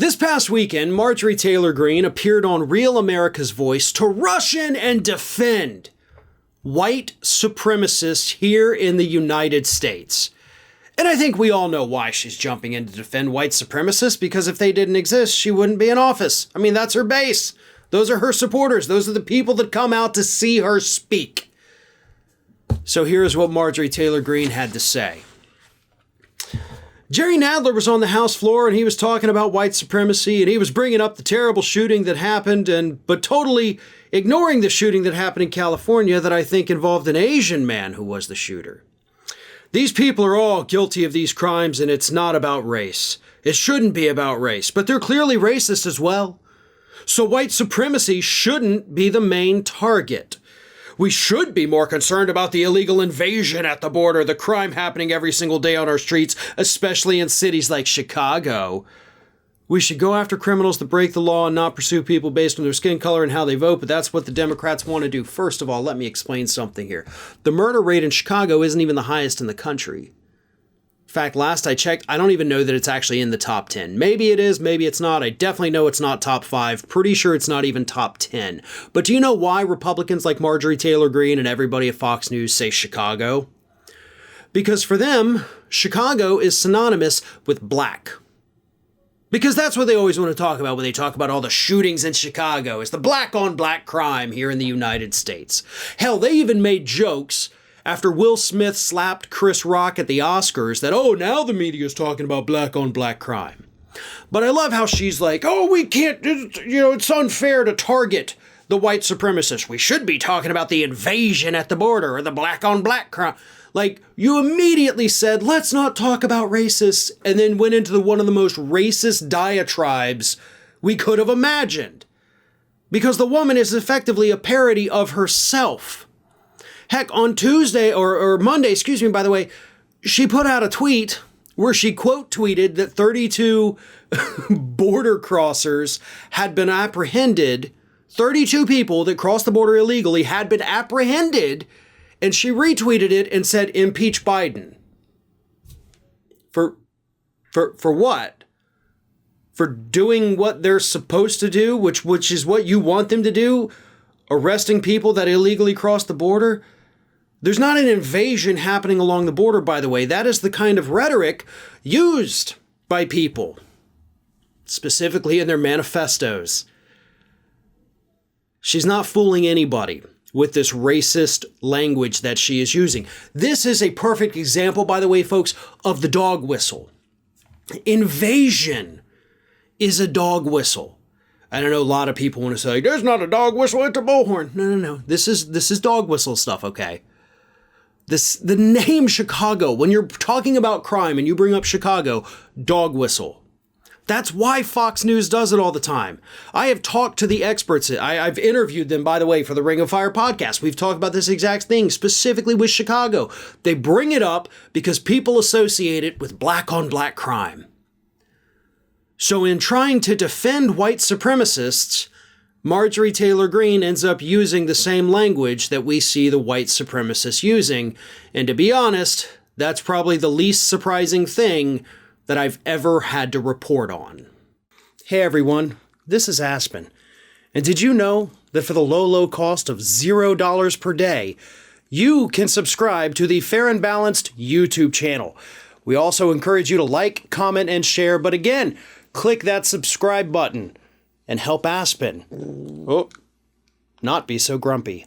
This past weekend, Marjorie Taylor Greene appeared on Real America's Voice to rush in and defend white supremacists here in the United States. And I think we all know why she's jumping in to defend white supremacists, because if they didn't exist, she wouldn't be in office. I mean, that's her base. Those are her supporters. Those are the people that come out to see her speak. So here's what Marjorie Taylor Greene had to say. Jerry Nadler was on the House floor and he was talking about white supremacy, and he was bringing up the terrible shooting that happened, but totally ignoring the shooting that happened in California that I think involved an Asian man who was the shooter. These people are all guilty of these crimes, and it's not about race. It shouldn't be about race, but they're clearly racist as well. So white supremacy shouldn't be the main target. We should be more concerned about the illegal invasion at the border, the crime happening every single day on our streets, especially in cities like Chicago. We should go after criminals that break the law and not pursue people based on their skin color and how they vote, but that's what the Democrats want to do. First of all, let me explain something here. The murder rate in Chicago isn't even the highest in the country. In fact, last I checked, I don't even know that it's actually in the top 10. Maybe it is, maybe it's not. I definitely know it's not top 5. Pretty sure it's not even top 10. But do you know why Republicans like Marjorie Taylor Greene and everybody at Fox News say Chicago? Because for them, Chicago is synonymous with black. Because that's what they always want to talk about when they talk about all the shootings in Chicago, is the black on black crime here in the United States. Hell, they even made jokes after Will Smith slapped Chris Rock at the Oscars that, oh, now the media is talking about black on black crime. But I love how she's like, oh, we can't, it's unfair to target the white supremacists. We should be talking about the invasion at the border or the black on black crime. Like, you immediately said, let's not talk about racists, and then went into one of the most racist diatribes we could have imagined. Because the woman is effectively a parody of herself. Heck, on Tuesday, or Monday, by the way, she put out a tweet where she quote tweeted that 32 border crossers had been apprehended. 32 people that crossed the border illegally had been apprehended, and she retweeted it and said, impeach Biden. For what? For doing what they're supposed to do, which is what you want them to do? Arresting people that illegally crossed the border? There's not an invasion happening along the border, by the way. That is the kind of rhetoric used by people, specifically in their manifestos. She's not fooling anybody with this racist language that she is using. This is a perfect example, by the way, folks, of the dog whistle. Invasion is a dog whistle. I don't know, a lot of people want to say, there's not a dog whistle, it's a bullhorn. No. This is dog whistle stuff, okay? The name Chicago, when you're talking about crime and you bring up Chicago, dog whistle. That's why Fox News does it all the time. I have talked to the experts. I've interviewed them, by the way, for the Ring of Fire podcast. We've talked about this exact thing, specifically with Chicago. They bring it up because people associate it with black on black crime. So in trying to defend white supremacists, Marjorie Taylor Greene ends up using the same language that we see the white supremacists using. And to be honest, that's probably the least surprising thing that I've ever had to report on. Hey everyone, this is Aspen. And did you know that for the low cost of $0 per day, you can subscribe to the Fair and Balanced YouTube channel? We also encourage you to like, comment, and share. But again, click that subscribe button and help Aspen not be so grumpy.